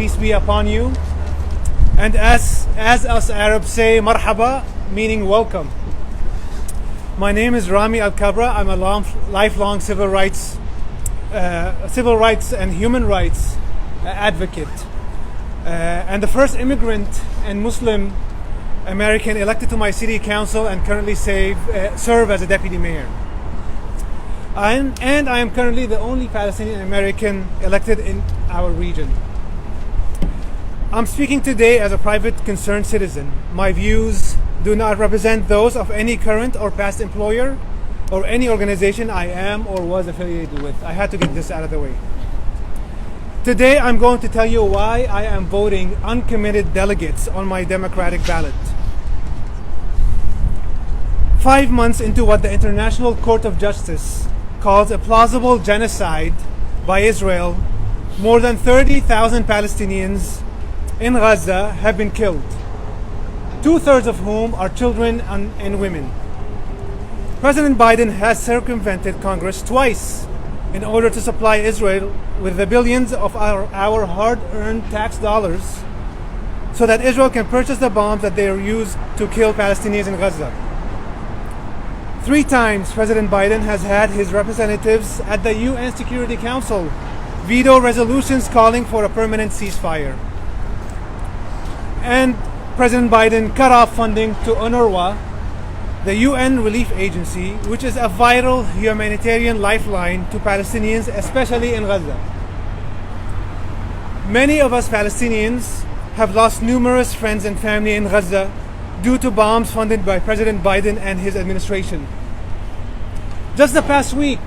peace be upon you. And as us Arabs say, marhaba, meaning welcome. My name is Rami Al-Kabra. I'm a lifelong civil rights and human rights advocate, and the first immigrant and Muslim American elected to my city council, and currently serve as a deputy mayor. I am currently the only Palestinian American elected in our region. I'm speaking today as a private concerned citizen. My views do not represent those of any current or past employer or any organization I am or was affiliated with. I had to get this out of the way. Today I'm going to tell you why I am voting uncommitted delegates on my Democratic ballot. 5 months into what the International Court of Justice calls a plausible genocide by Israel, more than 30,000 Palestinians in Gaza have been killed, 2/3 of whom are children and women. President Biden has circumvented Congress twice in order to supply Israel with the billions of our hard-earned tax dollars so that Israel can purchase the bombs that they use to kill Palestinians in Gaza. 3 times President Biden has had his representatives at the UN Security Council veto resolutions calling for a permanent ceasefire. And President Biden cut off funding to UNRWA, the UN relief agency, which is a vital humanitarian lifeline to Palestinians, especially in Gaza. Many of us Palestinians have lost numerous friends and family in Gaza due to bombs funded by President Biden and his administration. Just the past week,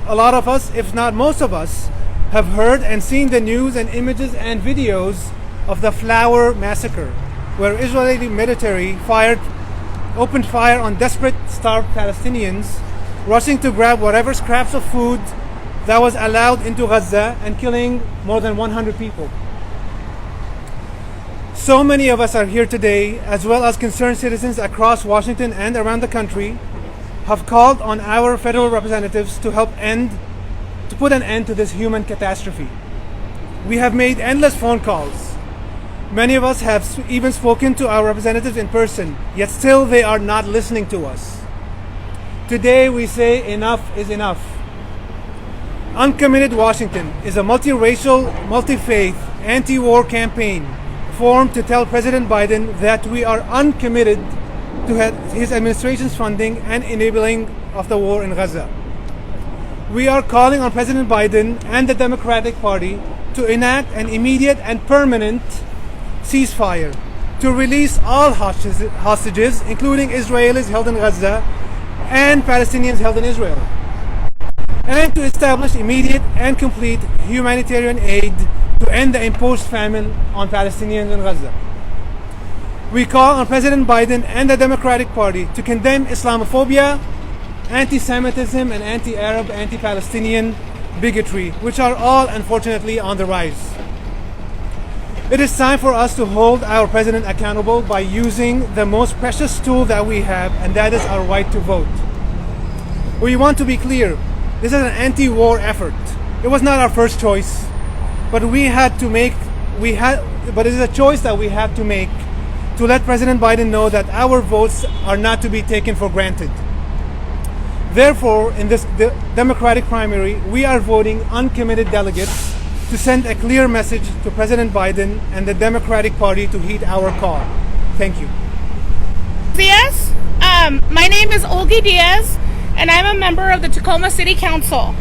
a lot of us, if not most of us, have heard and seen the news and images and videos of the Flower massacre, where Israeli military opened fire on desperate, starved Palestinians rushing to grab whatever scraps of food that was allowed into Gaza and killing more than 100 people. So many of us are here today, as well as concerned citizens across Washington and around the country, have called on our federal representatives to put an end to this human catastrophe. We have made endless phone calls. Many of us have even spoken to our representatives in person, yet still they are not listening to us. Today we say enough is enough. Uncommitted Washington is a multiracial, multi-faith, anti-war campaign formed to tell President Biden that we are uncommitted to his administration's funding and enabling of the war in Gaza. We are calling on President Biden and the Democratic Party to enact an immediate and permanent ceasefire, to release all hostages, including Israelis held in Gaza and Palestinians held in Israel, and to establish immediate and complete humanitarian aid to end the imposed famine on Palestinians in Gaza. We call on President Biden and the Democratic Party to condemn Islamophobia, anti-Semitism, and anti-Arab, anti-Palestinian bigotry, which are all unfortunately on the rise. It is time for us to hold our president accountable by using the most precious tool that we have, and that is our right to vote. We want to be clear, this is an anti-war effort. It was not our first choice, but it is a choice that we had to make to let President Biden know that our votes are not to be taken for granted. Therefore, in this Democratic primary, we are voting uncommitted delegates to send a clear message to President Biden and the Democratic Party to heed our call. Thank you. Diaz. My name is Olgi Diaz, and I'm a member of the Tacoma City Council.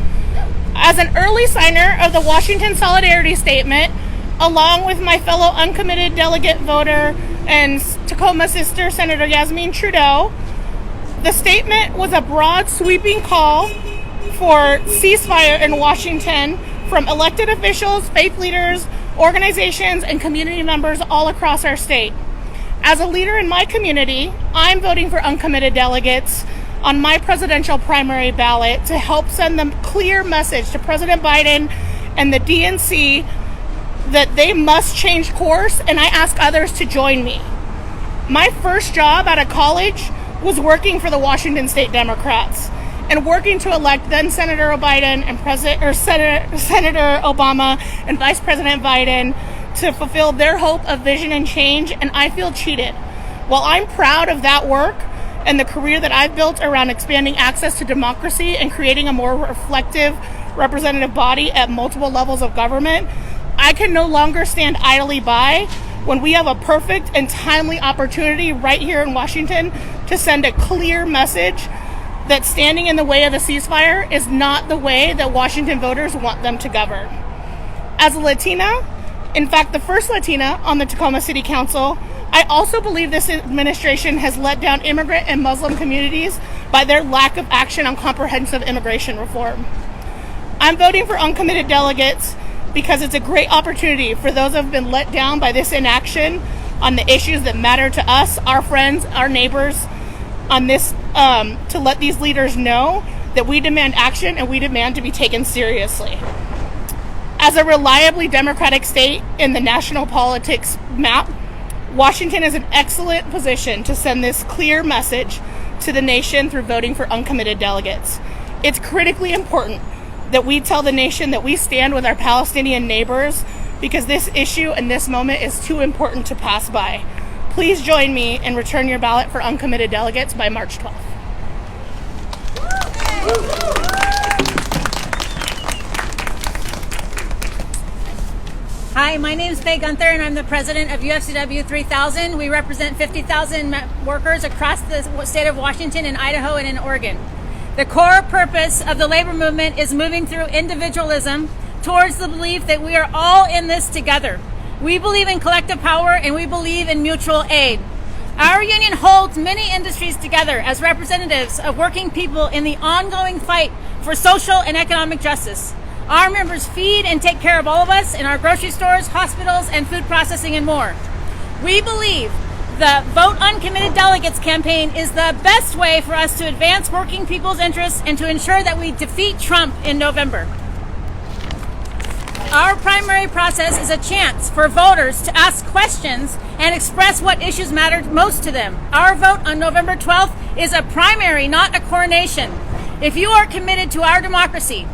As an early signer of the Washington Solidarity Statement, along with my fellow uncommitted delegate voter and Tacoma sister, Senator Yasmin Trudeau, the statement was a broad, sweeping call for ceasefire in Washington from elected officials, faith leaders, organizations, and community members all across our state. As a leader in my community, I'm voting for uncommitted delegates on my presidential primary ballot to help send the clear message to President Biden and the DNC that they must change course, and I ask others to join me. My first job out of college was working for the Washington State Democrats and working to elect then Senator Biden and Senator Obama and Vice President Biden to fulfill their hope of vision and change, and I feel cheated. While I'm proud of that work and the career that I've built around expanding access to democracy and creating a more reflective, representative body at multiple levels of government, I can no longer stand idly by when we have a perfect and timely opportunity right here in Washington to send a clear message that standing in the way of the ceasefire is not the way that Washington voters want them to govern. As a Latina, in fact, the first Latina on the Tacoma City Council, I also believe this administration has let down immigrant and Muslim communities by their lack of action on comprehensive immigration reform. I'm voting for uncommitted delegates because it's a great opportunity for those who have been let down by this inaction on the issues that matter to us, our friends, our neighbors, on this, to let these leaders know that we demand action and we demand to be taken seriously. As a reliably Democratic state in the national politics map, Washington is in an excellent position to send this clear message to the nation through voting for uncommitted delegates. It's critically important that we tell the nation that we stand with our Palestinian neighbors because this issue and this moment is too important to pass by. Please join me and return your ballot for uncommitted delegates by March 12th. Hi, my name is Faye Gunther and I'm the president of UFCW 3000. We represent 50,000 workers across the state of Washington, in Idaho, and in Oregon. The core purpose of the labor movement is moving through individualism towards the belief that we are all in this together. We believe in collective power and we believe in mutual aid. Our union holds many industries together as representatives of working people in the ongoing fight for social and economic justice. Our members feed and take care of all of us in our grocery stores, hospitals, and food processing and more. We believe the Vote Uncommitted Delegates campaign is the best way for us to advance working people's interests and to ensure that we defeat Trump in November. Our primary process is a chance for voters to ask questions and express what issues matter most to them. Our vote on November 12th is a primary, not a coronation. If you are committed to our democracy,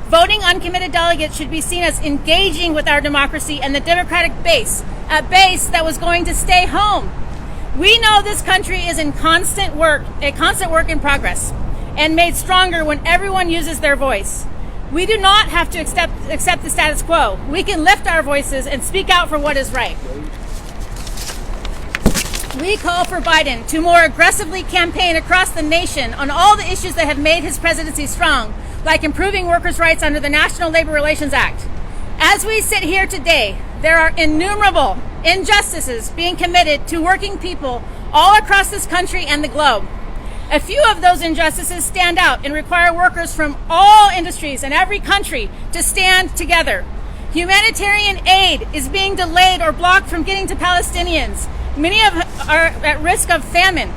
voting uncommitted delegates should be seen as engaging with our democracy and the Democratic base, a base that was going to stay home. We know this country is in constant work in progress, and made stronger when everyone uses their voice. We do not have to accept the status quo. We can lift our voices and speak out for what is right. We call for Biden to more aggressively campaign across the nation on all the issues that have made his presidency strong, like improving workers' rights under the National Labor Relations Act. As we sit here today, there are innumerable injustices being committed to working people all across this country and the globe. A few of those injustices stand out and require workers from all industries and every country to stand together. Humanitarian aid is being delayed or blocked from getting to Palestinians. Many are at risk of famine.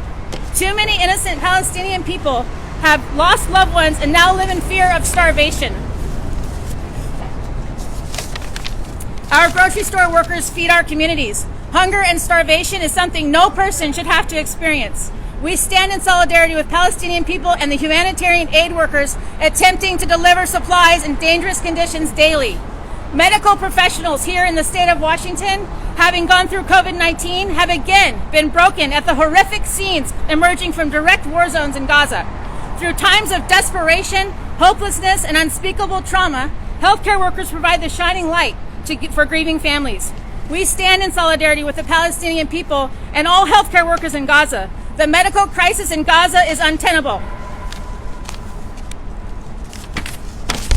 Too many innocent Palestinian people have lost loved ones and now live in fear of starvation. Our grocery store workers feed our communities. Hunger and starvation is something no person should have to experience. We stand in solidarity with Palestinian people and the humanitarian aid workers attempting to deliver supplies in dangerous conditions daily. Medical professionals here in the state of Washington, having gone through COVID-19, have again been broken at the horrific scenes emerging from direct war zones in Gaza. Through times of desperation, hopelessness, and unspeakable trauma, healthcare workers provide the shining light for grieving families. We stand in solidarity with the Palestinian people and all healthcare workers in Gaza. The medical crisis in Gaza is untenable.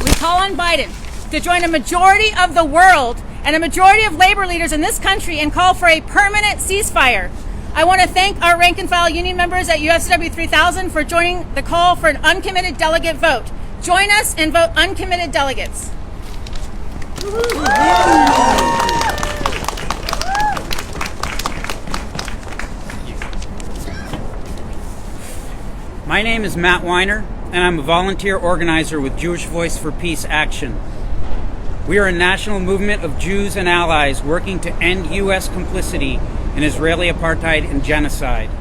We call on Biden to join a majority of the world and a majority of labor leaders in this country and call for a permanent ceasefire. I want to thank our rank and file union members at UFCW 3000 for joining the call for an uncommitted delegate vote. Join us and vote uncommitted delegates. My name is Matt Weiner, and I'm a volunteer organizer with Jewish Voice for Peace Action. We are a national movement of Jews and allies working to end U.S. complicity in Israeli apartheid and genocide.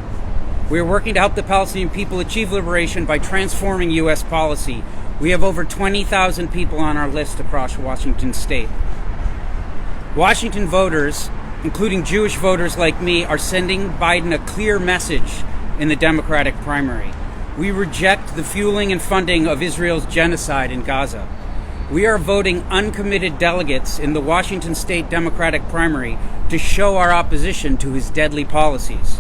We are working to help the Palestinian people achieve liberation by transforming U.S. policy. We have over 20,000 people on our list across Washington state. Washington voters, including Jewish voters like me, are sending Biden a clear message in the Democratic primary. We reject the fueling and funding of Israel's genocide in Gaza. We are voting uncommitted delegates in the Washington State Democratic primary to show our opposition to his deadly policies.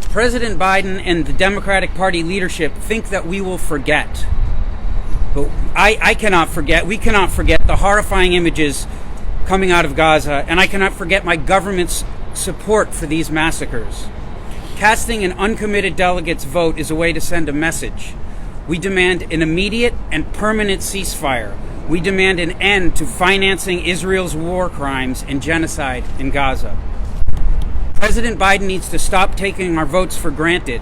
President Biden and the Democratic Party leadership think that we will forget. But I cannot forget, we cannot forget the horrifying images coming out of Gaza, and I cannot forget my government's support for these massacres. Casting an uncommitted delegates vote is a way to send a message. We demand an immediate and permanent ceasefire. We demand an end to financing Israel's war crimes and genocide in Gaza. President Biden needs to stop taking our votes for granted.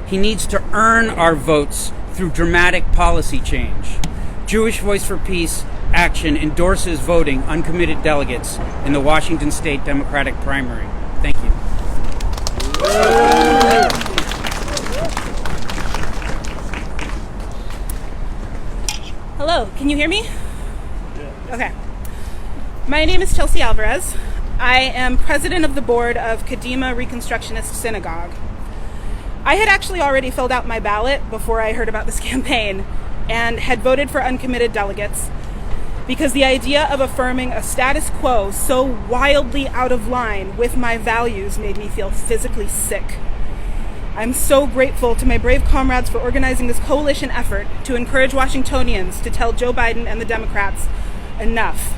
He needs to earn our votes through dramatic policy change. Jewish Voice for Peace Action endorses voting uncommitted delegates in the Washington State Democratic primary. Thank you. Hello, can you hear me? Okay. My name is Chelsea Alvarez. I am president of the board of Kadima Reconstructionist Synagogue. I had actually already filled out my ballot before I heard about this campaign and had voted for uncommitted delegates because the idea of affirming a status quo so wildly out of line with my values made me feel physically sick. I'm so grateful to my brave comrades for organizing this coalition effort to encourage Washingtonians to tell Joe Biden and the Democrats, enough.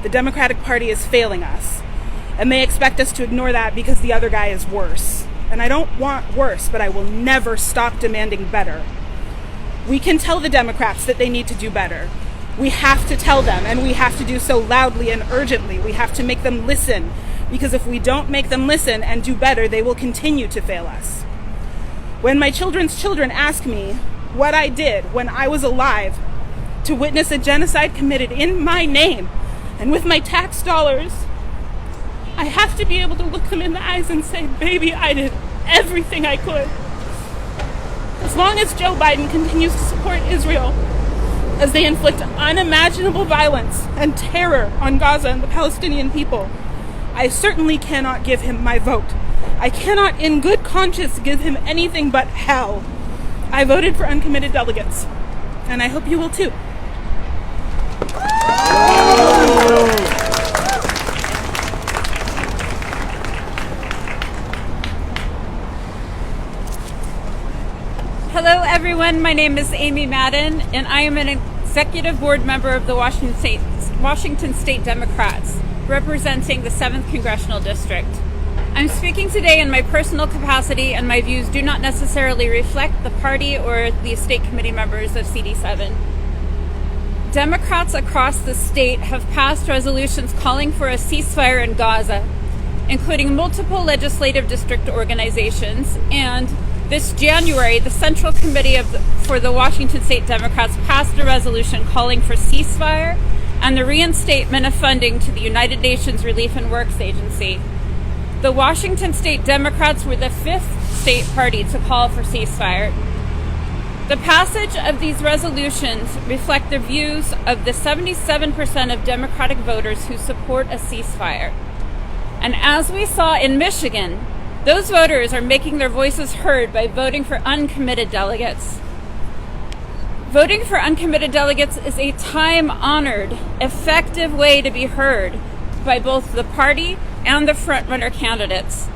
The Democratic Party is failing us, and they expect us to ignore that because the other guy is worse. And I don't want worse, but I will never stop demanding better. We can tell the Democrats that they need to do better. We have to tell them, and we have to do so loudly and urgently. We have to make them listen, because if we don't make them listen and do better, they will continue to fail us. When my children's children ask me what I did when I was alive to witness a genocide committed in my name and with my tax dollars, I have to be able to look them in the eyes and say, baby, I did everything I could. As long as Joe Biden continues to support Israel as they inflict unimaginable violence and terror on Gaza and the Palestinian people, I certainly cannot give him my vote. I cannot in good conscience give him anything but hell. I voted for uncommitted delegates, and I hope you will too. Hello, everyone. My name is Amy Madden, and I am an executive board member of the Washington State Democrats, representing the 7th Congressional District. I'm speaking today in my personal capacity, and my views do not necessarily reflect the party or the state committee members of CD7. Democrats across the state have passed resolutions calling for a ceasefire in Gaza, including multiple legislative district organizations, and this January, the Central Committee for the Washington State Democrats passed a resolution calling for ceasefire and the reinstatement of funding to the United Nations Relief and Works Agency. The Washington State Democrats were the 5th state party to call for ceasefire. The passage of these resolutions reflect the views of the 77% of Democratic voters who support a ceasefire. And as we saw in Michigan, those voters are making their voices heard by voting for uncommitted delegates. Voting for uncommitted delegates is a time-honored, effective way to be heard by both the party and the frontrunner candidates.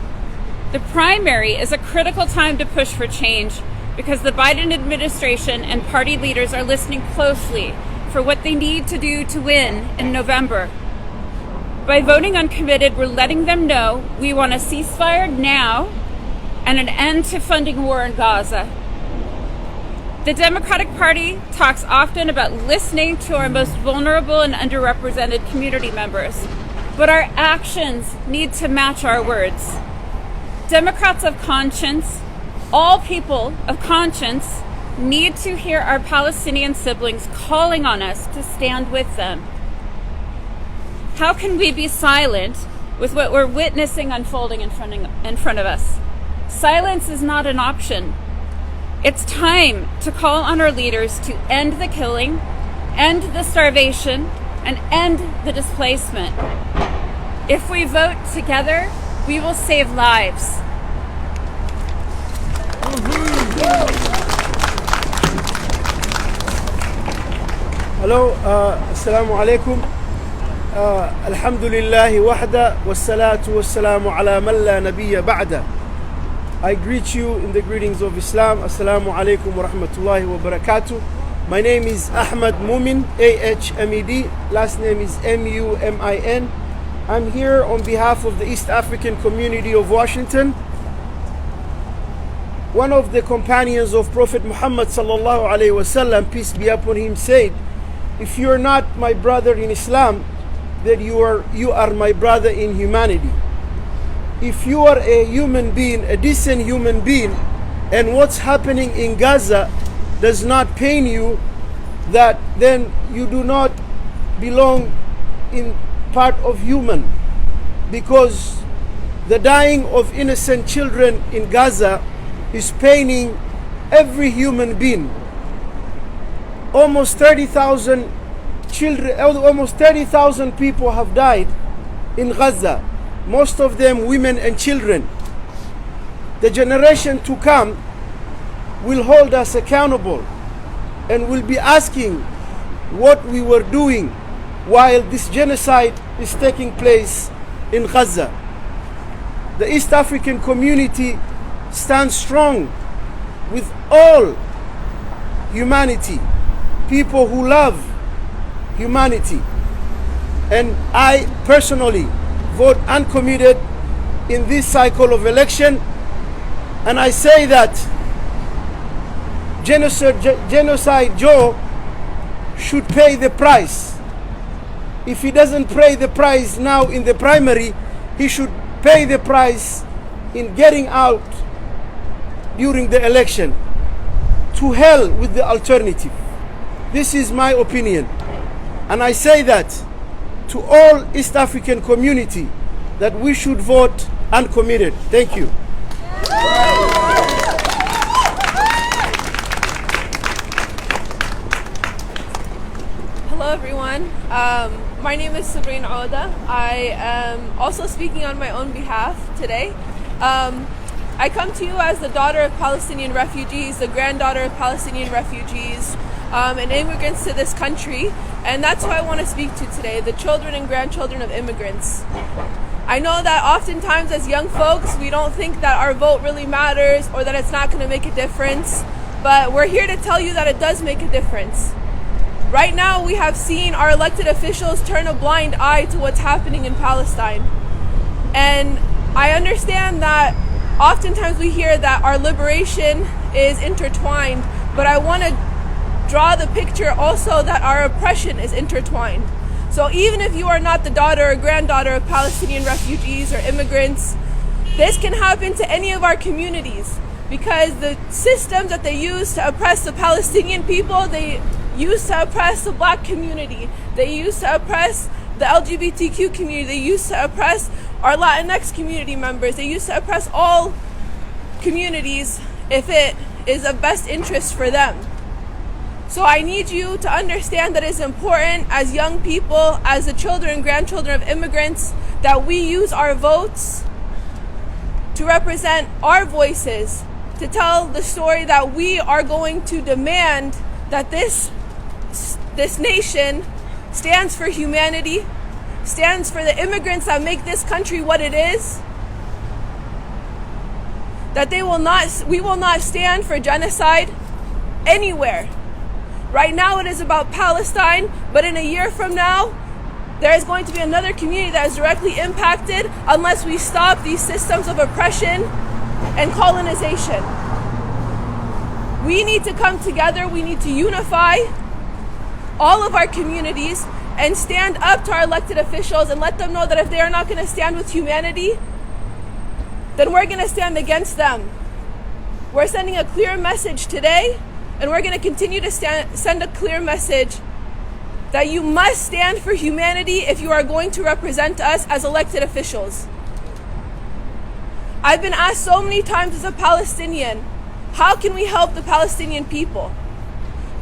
The primary is a critical time to push for change because the Biden administration and party leaders are listening closely for what they need to do to win in November. By voting uncommitted, we're letting them know we want a ceasefire now and an end to funding war in Gaza. The Democratic Party talks often about listening to our most vulnerable and underrepresented community members, but our actions need to match our words. Democrats of conscience, all people of conscience, need to hear our Palestinian siblings calling on us to stand with them. How can we be silent with what we're witnessing unfolding in front of us? Silence is not an option. It's time to call on our leaders to end the killing, end the starvation, and end the displacement. If we vote together, we will save lives. Hello, assalamu alaikum. Alhamdulillahi wahda, wassalatu wassalamu ala man la nabiyya ba'da. I greet you in the greetings of Islam. Assalamu alaikum wa rahmatullahi wa barakatuh. My name is Ahmed Mumin, A-H-M-E-D. Last name is M-U-M-I-N. I'm here on behalf of the East African community of Washington. One of the companions of Prophet Muhammad sallallahu alaihi wasallam, peace be upon him, said, if you're not my brother in Islam, then you are my brother in humanity. If you are a human being, a decent human being, and what's happening in Gaza does not pain you, that then you do not belong in part of human, because the dying of innocent children in Gaza is paining every human being. Almost 30,000 children, almost 30,000 people have died in Gaza, most of them women and children. The generation to come will hold us accountable and will be asking what we were doing while this genocide is taking place in Gaza. The East African community stands strong with all humanity, people who love humanity. And I personally vote uncommitted in this cycle of election, and I say that Genocide Joe should pay the price. If he doesn't pay the price now in the primary, he should pay the price in getting out during the election. To hell with the alternative. This is my opinion. And I say that to all East African community, that we should vote uncommitted. Thank you. Hello everyone, my name is Sabrina Oda. I am also speaking on my own behalf today. I come to you as the daughter of Palestinian refugees, the granddaughter of Palestinian refugees, and immigrants to this country, and that's who I want to speak to today, the children and grandchildren of immigrants. I know that oftentimes as young folks, we don't think that our vote really matters or that it's not going to make a difference, but we're here to tell you that it does make a difference. Right now, we have seen our elected officials turn a blind eye to what's happening in Palestine. And I understand that oftentimes we hear that our liberation is intertwined, but I want to draw the picture also that our oppression is intertwined. So even if you are not the daughter or granddaughter of Palestinian refugees or immigrants, this can happen to any of our communities, because the systems that they use to oppress the Palestinian people, they use to oppress the Black community, they use to oppress the LGBTQ community, they use to oppress our Latinx community members, they use to oppress all communities if it is of best interest for them. So I need you to understand that it's important as young people, as the children and grandchildren of immigrants, that we use our votes to represent our voices, to tell the story that we are going to demand that this nation stands for humanity, stands for the immigrants that make this country what it is, that we will not stand for genocide anywhere. Right now it is about Palestine, but in a year from now, there is going to be another community that is directly impacted unless we stop these systems of oppression and colonization. We need to come together, we need to unify all of our communities and stand up to our elected officials and let them know that if they are not going to stand with humanity, then we're going to stand against them. We're sending a clear message today, and we're going to continue to send a clear message that you must stand for humanity if you are going to represent us as elected officials. I've been asked so many times as a Palestinian, how can we help the Palestinian people?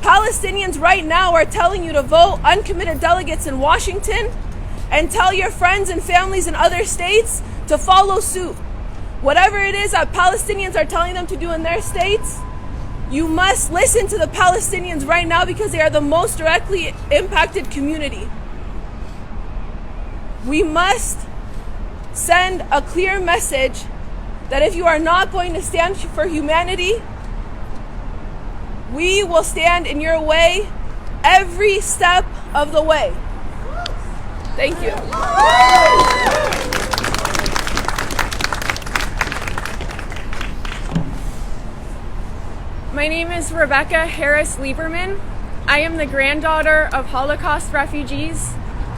Palestinians right now are telling you to vote uncommitted delegates in Washington and tell your friends and families in other states to follow suit. Whatever it is that Palestinians are telling them to do in their states, you must listen to the Palestinians right now because they are the most directly impacted community. We must send a clear message that if you are not going to stand for humanity, we will stand in your way every step of the way. Thank you. My name is Rebecca Harris Lieberman. I am the granddaughter of Holocaust refugees,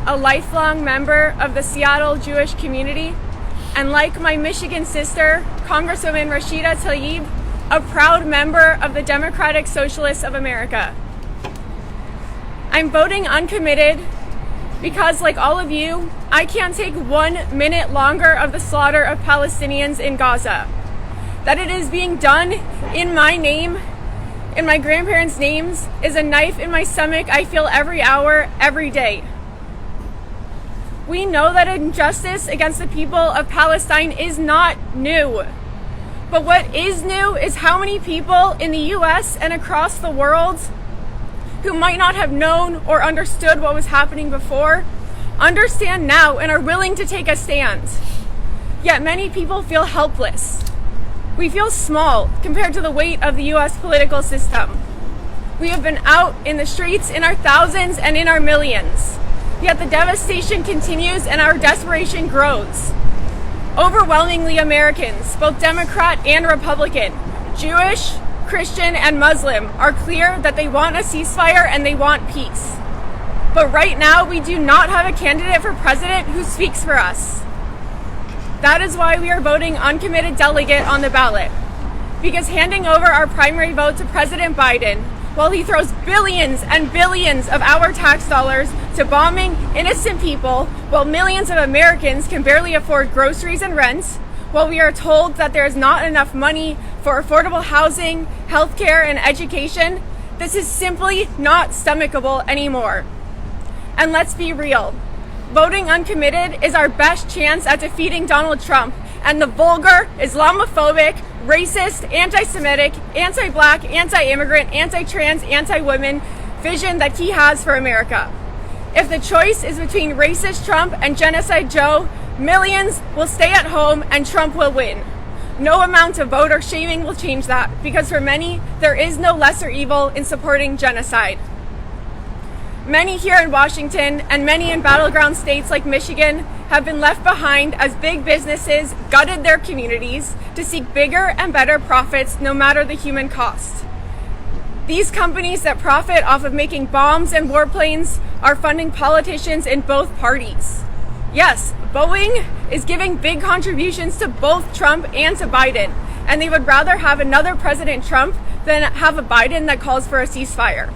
a lifelong member of the Seattle Jewish community, and like my Michigan sister, Congresswoman Rashida Tlaib, a proud member of the Democratic Socialists of America. I'm voting uncommitted because, like all of you, I can't take 1 minute longer of the slaughter of Palestinians in Gaza. That it is being done in my name, in my grandparents' names, is a knife in my stomach I feel every hour, every day. We know that injustice against the people of Palestine is not new. But what is new is how many people in the US and across the world who might not have known or understood what was happening before understand now and are willing to take a stand. Yet many people feel helpless. We feel small compared to the weight of the US political system. We have been out in the streets in our thousands and in our millions. Yet the devastation continues and our desperation grows. Overwhelmingly Americans, both Democrat and Republican, Jewish, Christian, and Muslim, are clear that they want a ceasefire and they want peace. But right now, we do not have a candidate for president who speaks for us. That is why we are voting uncommitted delegate on the ballot. Because handing over our primary vote to President Biden, while he throws billions and billions of our tax dollars to bombing innocent people, while millions of Americans can barely afford groceries and rent, while we are told that there is not enough money for affordable housing, healthcare, and education, this is simply not stomachable anymore. And let's be real. Voting uncommitted is our best chance at defeating Donald Trump and the vulgar, Islamophobic, racist, anti-Semitic, anti-Black, anti-immigrant, anti-trans, anti-women vision that he has for America. If the choice is between racist Trump and genocide Joe, millions will stay at home and Trump will win. No amount of voter shaming will change that, because for many, there is no lesser evil in supporting genocide. Many here in Washington and many in battleground states like Michigan have been left behind as big businesses gutted their communities to seek bigger and better profits no matter the human cost. These companies that profit off of making bombs and warplanes are funding politicians in both parties. Yes, Boeing is giving big contributions to both Trump and to Biden, and they would rather have another President Trump than have a Biden that calls for a ceasefire.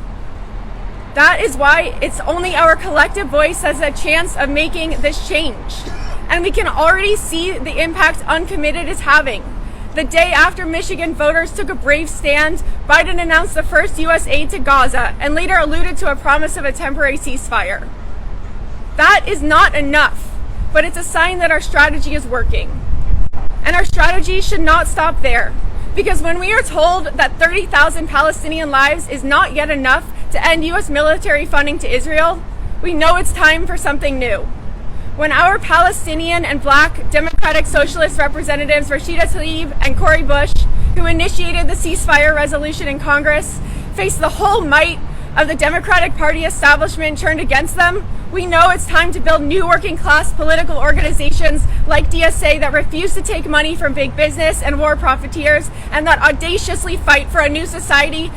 That is why it's only our collective voice that has a chance of making this change. And we can already see the impact Uncommitted is having. The day after Michigan voters took a brave stand, Biden announced the first U.S. aid to Gaza and later alluded to a promise of a temporary ceasefire. That is not enough, but it's a sign that our strategy is working. And our strategy should not stop there, because when we are told that 30,000 Palestinian lives is not yet enough to end U.S. military funding to Israel, we know it's time for something new. When our Palestinian and Black Democratic Socialist representatives Rashida Tlaib and Cori Bush, who initiated the ceasefire resolution in Congress, face the whole might of the Democratic Party establishment turned against them, we know it's time to build new working class political organizations like DSA that refuse to take money from big business and war profiteers, and that audaciously fight for a new society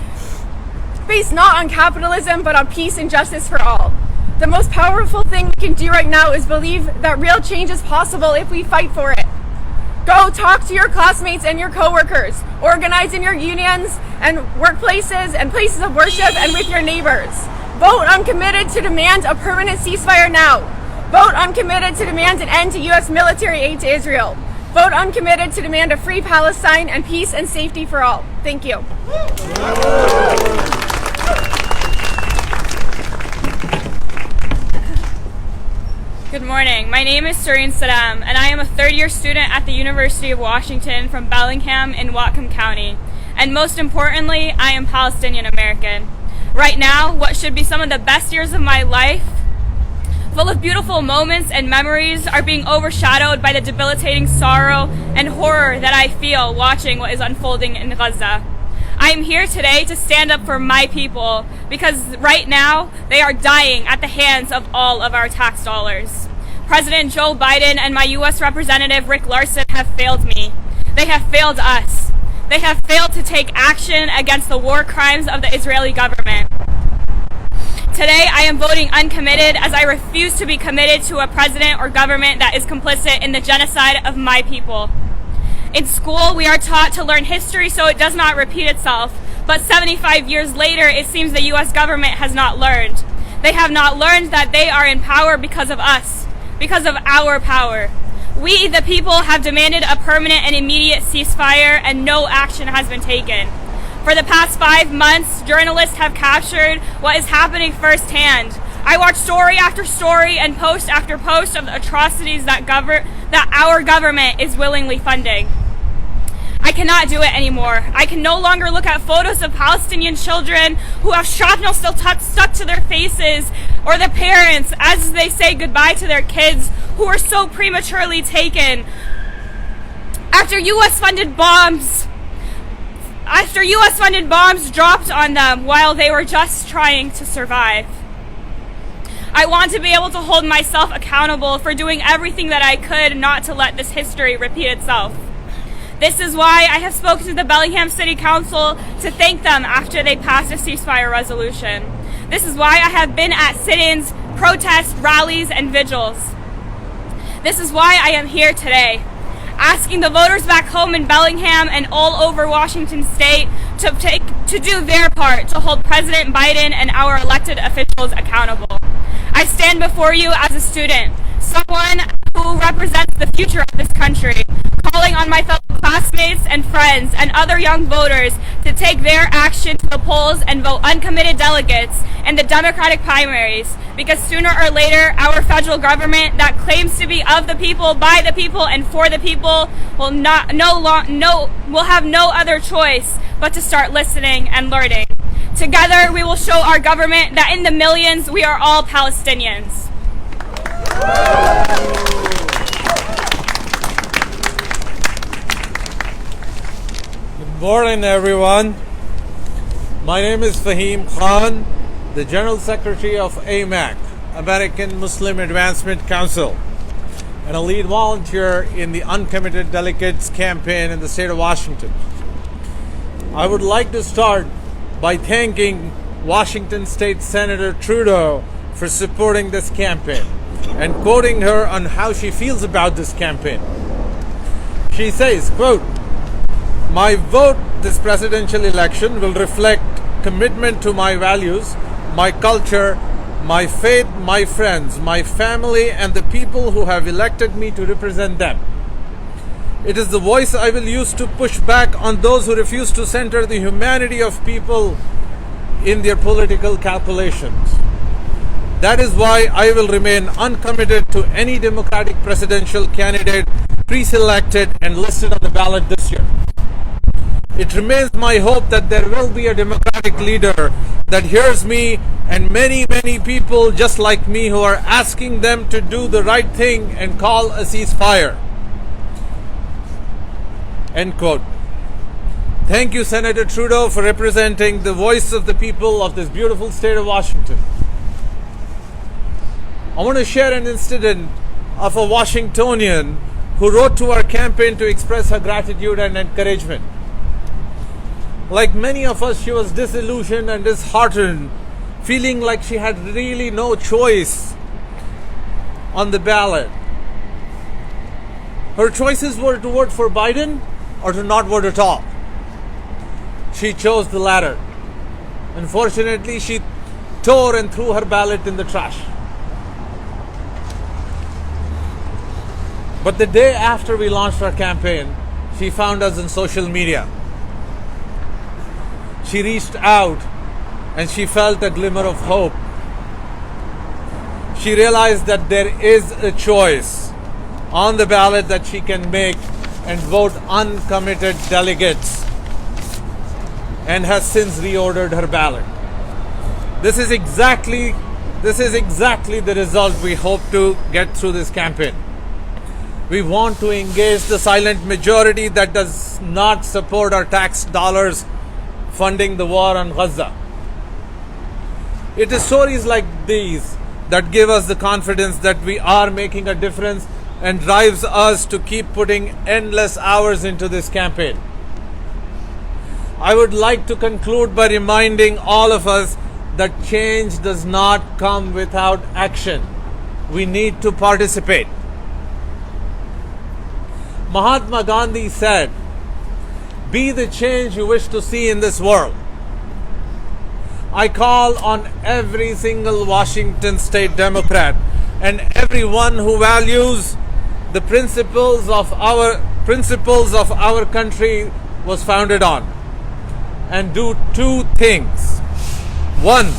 based not on capitalism but on peace and justice for all. The most powerful thing we can do right now is believe that real change is possible if we fight for it. Go talk to your classmates and your coworkers. Organize in your unions and workplaces and places of worship and with your neighbors. Vote uncommitted to demand a permanent ceasefire now. Vote uncommitted to demand an end to U.S. military aid to Israel. Vote uncommitted to demand a free Palestine and peace and safety for all. Thank you. Good morning. My name is Sureen Saddam, and I am a third-year student at the University of Washington from Bellingham in Whatcom County. And most importantly, I am Palestinian American. Right now, what should be some of the best years of my life, full of beautiful moments and memories, are being overshadowed by the debilitating sorrow and horror that I feel watching what is unfolding in Gaza. I am here today to stand up for my people because right now they are dying at the hands of all of our tax dollars. President Joe Biden and my U.S. Representative Rick Larson have failed me. They have failed us. They have failed to take action against the war crimes of the Israeli government. Today I am voting uncommitted as I refuse to be committed to a president or government that is complicit in the genocide of my people. In school, we are taught to learn history so it does not repeat itself, but 75 years later, it seems the U.S. government has not learned. They have not learned that they are in power because of us, because of our power. We, the people, have demanded a permanent and immediate ceasefire, and no action has been taken. For the past 5 months, journalists have captured what is happening firsthand. I watch story after story and post after post of the atrocities that our government is willingly funding. I cannot do it anymore. I can no longer look at photos of Palestinian children who have shrapnel still stuck to their faces, or the parents as they say goodbye to their kids who were so prematurely taken. After U.S.-funded bombs dropped on them while they were just trying to survive. I want to be able to hold myself accountable for doing everything that I could not to let this history repeat itself. This is why I have spoken to the Bellingham City Council to thank them after they passed a ceasefire resolution. This is why I have been at sit-ins, protests, rallies, and vigils. This is why I am here today, asking the voters back home in Bellingham and all over Washington State to do their part to hold President Biden and our elected officials accountable. I stand before you as a student, someone who represents the future of this country, calling on my fellow classmates and friends and other young voters to take their action to the polls and vote uncommitted delegates in the Democratic primaries, because sooner or later our federal government that claims to be of the people, by the people, and for the people will have no other choice but to start listening and learning. Together we will show our government that in the millions we are all Palestinians. Good morning, everyone. My name is Fahim Khan, the General Secretary of AMAC, American Muslim Advancement Council, and a lead volunteer in the Uncommitted Delegates campaign in the state of Washington. I would like to start by thanking Washington State Senator Trudeau for supporting this campaign and quoting her on how she feels about this campaign. She says, quote, "My vote this presidential election will reflect commitment to my values, my culture, my faith, my friends, my family, and the people who have elected me to represent them. It is the voice I will use to push back on those who refuse to center the humanity of people in their political calculations. That is why I will remain uncommitted to any Democratic presidential candidate pre-selected and listed on the ballot this year. It remains my hope that there will be a Democratic leader that hears me and many, many people just like me who are asking them to do the right thing and call a ceasefire." End quote. Thank you, Senator Trudeau, for representing the voice of the people of this beautiful state of Washington. I want to share an incident of a Washingtonian who wrote to our campaign to express her gratitude and encouragement. Like many of us, she was disillusioned and disheartened, feeling like she had really no choice on the ballot. Her choices were to vote for Biden or to not vote at all. She chose the latter. Unfortunately, she tore and threw her ballot in the trash. But the day after we launched our campaign, she found us on social media. She reached out and she felt a glimmer of hope. she realized that there is a choice on the ballot that she can make and vote uncommitted delegates, and has since reordered her ballot. This is exactly the result we hope to get through this campaign. We want to engage the silent majority that does not support our tax dollars funding the war on Gaza. It is stories like these that give us the confidence that we are making a difference and drives us to keep putting endless hours into this campaign. I would like to conclude by reminding all of us that change does not come without action. We need to participate. Mahatma Gandhi said, "Be the change you wish to see in this world." I call on every single Washington State Democrat and everyone who values the principles of our country was founded on, and do two things. One,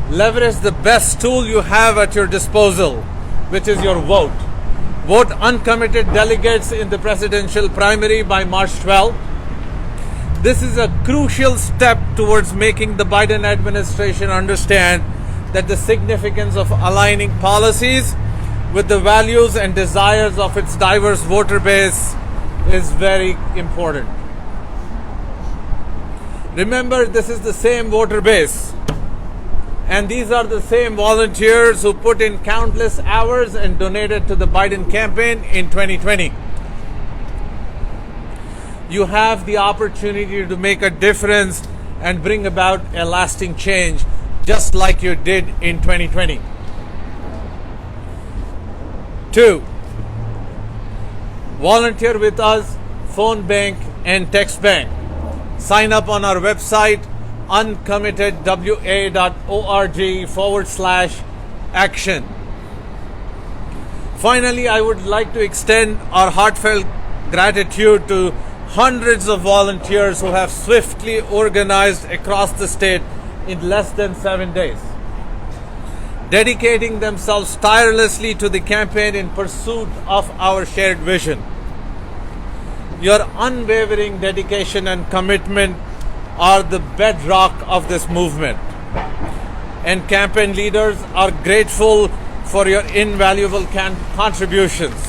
leverage the best tool you have at your disposal, which is your vote. Vote uncommitted delegates in the presidential primary by March 12th. This is a crucial step towards making the Biden administration understand that the significance of aligning policies with the values and desires of its diverse voter base is very important. Remember, this is the same voter base, and these are the same volunteers who put in countless hours and donated to the Biden campaign in 2020. You have the opportunity to make a difference and bring about a lasting change, just like you did in 2020. 2. Volunteer with us, phone bank and text bank. Sign up on our website, uncommittedwa.org/action. Finally, I would like to extend our heartfelt gratitude to hundreds of volunteers who have swiftly organized across the state in less than 7 days, dedicating themselves tirelessly to the campaign in pursuit of our shared vision. Your unwavering dedication and commitment are the bedrock of this movement, and campaign leaders are grateful for your invaluable contributions.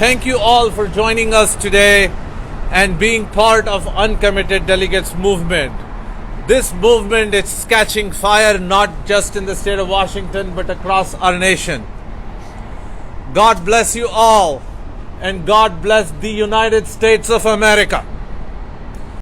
Thank you all for joining us today and being part of Uncommitted Delegates movement. This movement is catching fire not just in the state of Washington but across our nation. God bless you all, and God bless the United States of America.